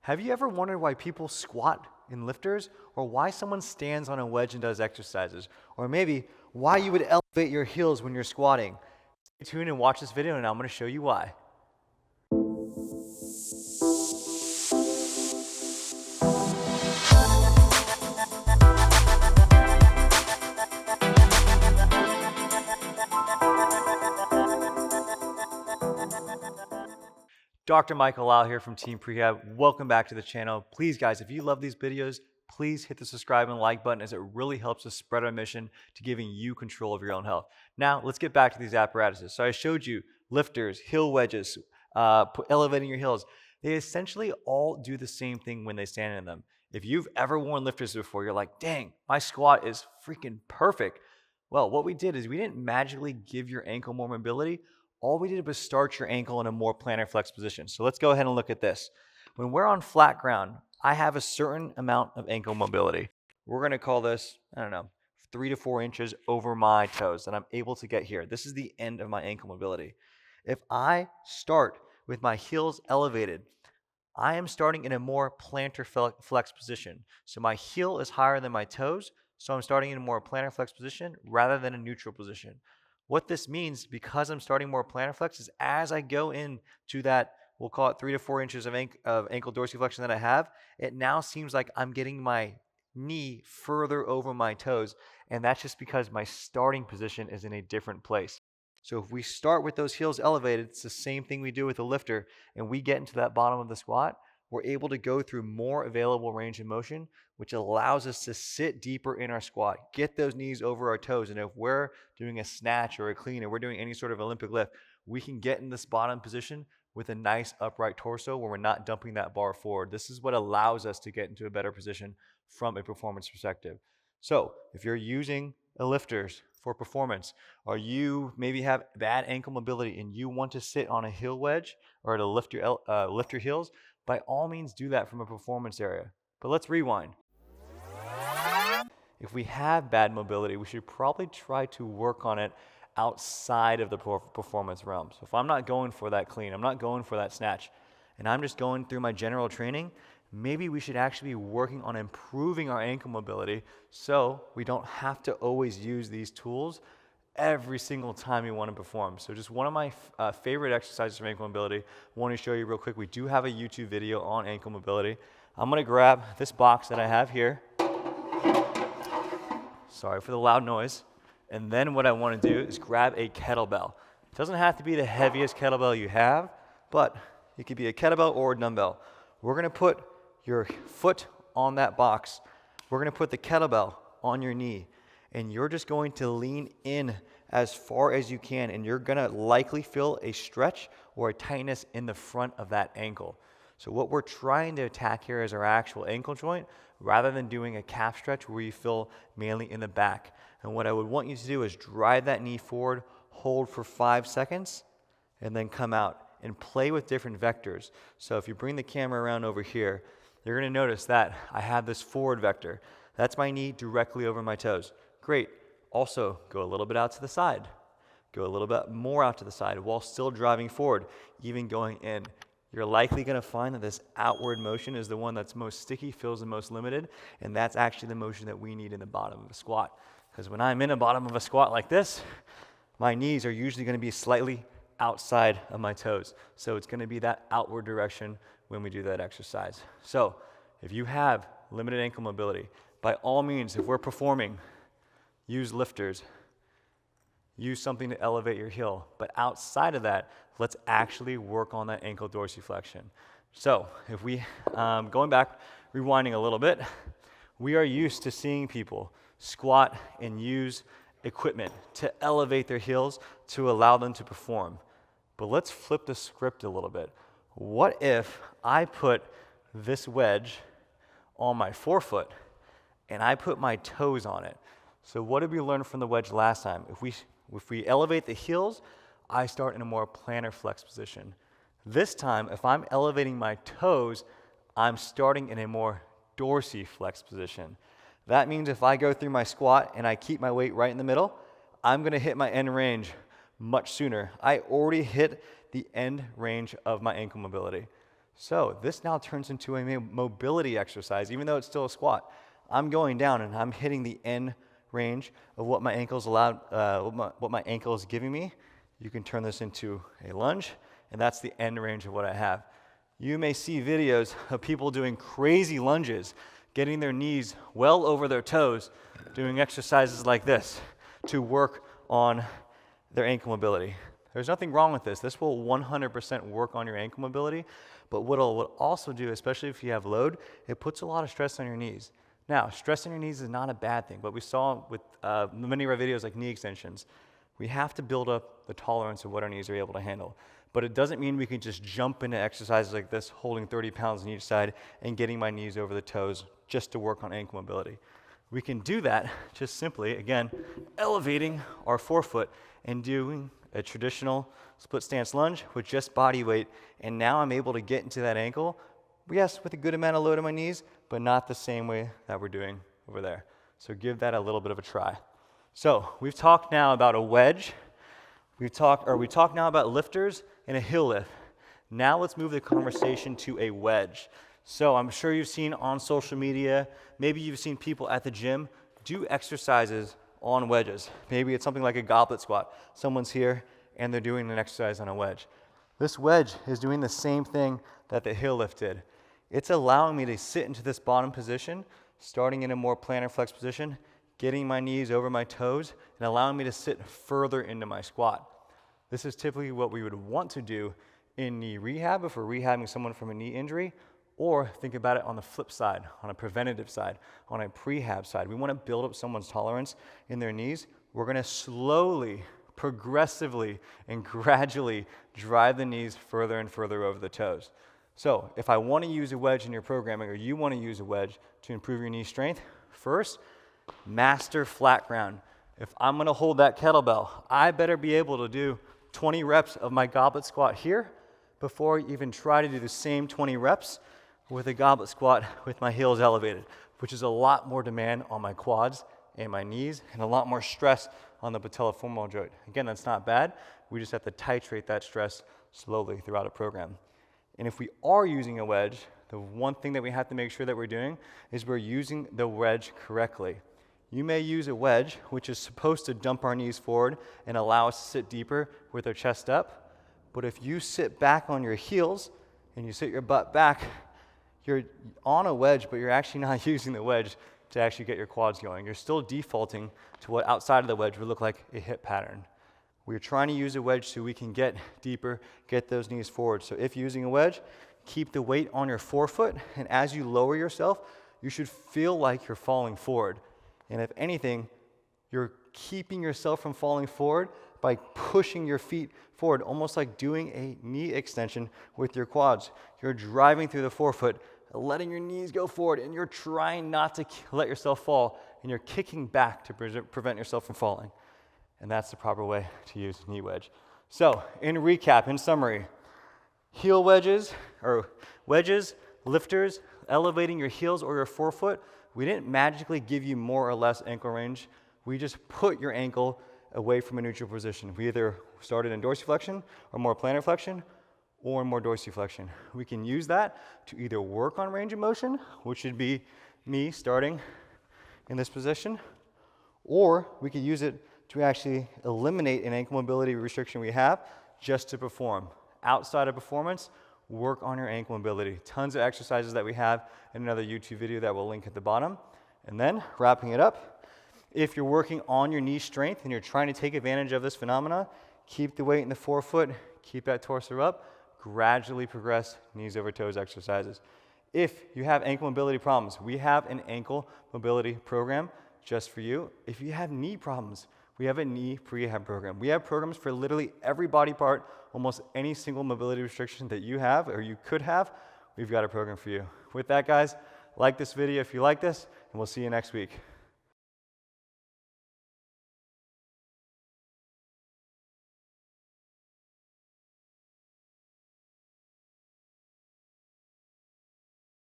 Have you ever wondered why people squat in lifters, or why someone stands on a wedge and does exercises, or maybe why you would elevate your heels when you're squatting? Stay tuned and watch this video and I'm going to show you why. Dr. Michael Lau here from Team Rehab. Welcome back to the channel. Please guys, if you love these videos, please hit the subscribe and like button as it really helps us spread our mission to giving you control of your own health. Now, let's get back to these apparatuses. So I showed you lifters, heel wedges, elevating your heels. They essentially all do the same thing when they stand in them. If you've ever worn lifters before, you're like, dang, my squat is freaking perfect. Well, what we did is we didn't magically give your ankle more mobility. All we did was start your ankle in a more plantar flex position. So let's go ahead and look at this. When we're on flat ground, I have a certain amount of ankle mobility. We're going to call this, 3 to 4 inches over my toes that I'm able to get here. This is the end of my ankle mobility. If I start with my heels elevated, I am starting in a more plantar flex position. So my heel is higher than my toes, so I'm starting in a more plantar flex position rather than a neutral position. What this means, because I'm starting more plantar flex, is as I go into that, we'll call it 3 to 4 inches of ankle dorsiflexion that I have, it now seems like I'm getting my knee further over my toes, and that's just because my starting position is in a different place. So if we start with those heels elevated, it's the same thing we do with the lifter, and we get into that bottom of the squat, we're able to go through more available range of motion, which allows us to sit deeper in our squat, get those knees over our toes. And if we're doing a snatch or a clean, or we're doing any sort of Olympic lift, we can get in this bottom position with a nice upright torso where we're not dumping that bar forward. This is what allows us to get into a better position from a performance perspective. So if you're using a lifters for performance, or you maybe have bad ankle mobility and you want to sit on a heel wedge or to lift your heels, by all means do that from a performance area. But let's rewind. If we have bad mobility, we should probably try to work on it outside of the performance realm. So if I'm not going for that clean, I'm not going for that snatch, and I'm just going through my general training, maybe we should actually be working on improving our ankle mobility so we don't have to always use these tools every single time you want to perform. So just one of my favorite exercises for ankle mobility, I want to show you real quick. We do have a YouTube video on ankle mobility. I'm going to grab this box that I have here. Sorry for the loud noise. And then what I want to do is grab a kettlebell. It doesn't have to be the heaviest kettlebell you have, but it could be a kettlebell or a dumbbell. We're going to put your foot on that box. We're going to put the kettlebell on your knee, and you're just going to lean in as far as you can, and you're going to likely feel a stretch or a tightness in the front of that ankle. So what we're trying to attack here is our actual ankle joint, rather than doing a calf stretch where you feel mainly in the back. And what I would want you to do is drive that knee forward, hold for 5 seconds, and then come out and play with different vectors. So if you bring the camera around over here, you're going to notice that I have this forward vector. That's my knee directly over my toes. Great. Also, go a little bit out to the side. Go a little bit more out to the side while still driving forward, even going in. You're likely going to find that this outward motion is the one that's most sticky, feels the most limited, and that's actually the motion that we need in the bottom of a squat. Because when I'm in the bottom of a squat like this, my knees are usually going to be slightly outside of my toes. So it's going to be that outward direction when we do that exercise. So if you have limited ankle mobility, by all means, if we're performing, use lifters, use something to elevate your heel. But outside of that, let's actually work on that ankle dorsiflexion. So if we, going back, rewinding a little bit, we are used to seeing people squat and use equipment to elevate their heels to allow them to perform. But let's flip the script a little bit. What if I put this wedge on my forefoot and I put my toes on it? So what did we learn from the wedge last time? If we elevate the heels, I start in a more plantar flex position. This time, if I'm elevating my toes, I'm starting in a more dorsiflex position. That means if I go through my squat and I keep my weight right in the middle, I'm going to hit my end range much sooner. I already hit the end range of my ankle mobility. So this now turns into a mobility exercise, even though it's still a squat. I'm going down and I'm hitting the end range of what my ankle is giving me. You can turn this into a lunge, and that's the end range of what I have. You may see videos of people doing crazy lunges, getting their knees well over their toes, doing exercises like this to work on their ankle mobility. There's nothing wrong with this. This will 100% work on your ankle mobility, but what it'll also do, especially if you have load, it puts a lot of stress on your knees. Now, stress on your knees is not a bad thing, but we saw with many of our videos like knee extensions, we have to build up the tolerance of what our knees are able to handle. But it doesn't mean we can just jump into exercises like this, holding 30 pounds on each side and getting my knees over the toes just to work on ankle mobility. We can do that just simply, again, elevating our forefoot and doing a traditional split stance lunge with just body weight. And now I'm able to get into that ankle, yes, with a good amount of load on my knees, but not the same way that we're doing over there. So give that a little bit of a try. So we've talked now about a wedge. We talked now about lifters and a heel lift. Now let's move the conversation to a wedge. So I'm sure you've seen on social media, maybe you've seen people at the gym do exercises on wedges. Maybe it's something like a goblet squat. Someone's here and they're doing an exercise on a wedge. This wedge is doing the same thing that the heel lift did. It's allowing me to sit into this bottom position, starting in a more plantar flex position, getting my knees over my toes, and allowing me to sit further into my squat. This is typically what we would want to do in knee rehab if we're rehabbing someone from a knee injury, or think about it on the flip side, on a preventative side, on a prehab side. We want to build up someone's tolerance in their knees. We're going to slowly, progressively, and gradually drive the knees further and further over the toes. So if I want to use a wedge in your programming, or you want to use a wedge to improve your knee strength, first, master flat ground. If I'm going to hold that kettlebell, I better be able to do 20 reps of my goblet squat here before I even try to do the same 20 reps with a goblet squat with my heels elevated, which is a lot more demand on my quads and my knees and a lot more stress on the patellofemoral joint. Again, that's not bad. We just have to titrate that stress slowly throughout a program. And if we are using a wedge, the one thing that we have to make sure that we're doing is we're using the wedge correctly. You may use a wedge, which is supposed to dump our knees forward and allow us to sit deeper with our chest up. But if you sit back on your heels and you sit your butt back, you're on a wedge, but you're actually not using the wedge to actually get your quads going. You're still defaulting to what outside of the wedge would look like a hip pattern. We're trying to use a wedge so we can get deeper, get those knees forward. So if you're using a wedge, keep the weight on your forefoot, and as you lower yourself, you should feel like you're falling forward. And if anything, you're keeping yourself from falling forward by pushing your feet forward, almost like doing a knee extension with your quads. You're driving through the forefoot, letting your knees go forward, and you're trying not to let yourself fall, and you're kicking back to prevent yourself from falling. And that's the proper way to use knee wedge. So, in recap, in summary, heel wedges, or wedges, lifters, elevating your heels or your forefoot, we didn't magically give you more or less ankle range. We just put your ankle away from a neutral position. We either started in dorsiflexion or more plantar flexion or more dorsiflexion. We can use that to either work on range of motion, which would be me starting in this position, or we could use it to actually eliminate an ankle mobility restriction we have just to perform. Outside of performance, work on your ankle mobility. Tons of exercises that we have in another YouTube video that we'll link at the bottom. And then, wrapping it up, if you're working on your knee strength and you're trying to take advantage of this phenomena, keep the weight in the forefoot, keep that torso up, gradually progress knees over toes exercises. If you have ankle mobility problems, we have an ankle mobility program just for you. If you have knee problems, we have a knee prehab program. We have programs for literally every body part, almost any single mobility restriction that you have or you could have, we've got a program for you. With that, guys, like this video if you like this, and we'll see you next week.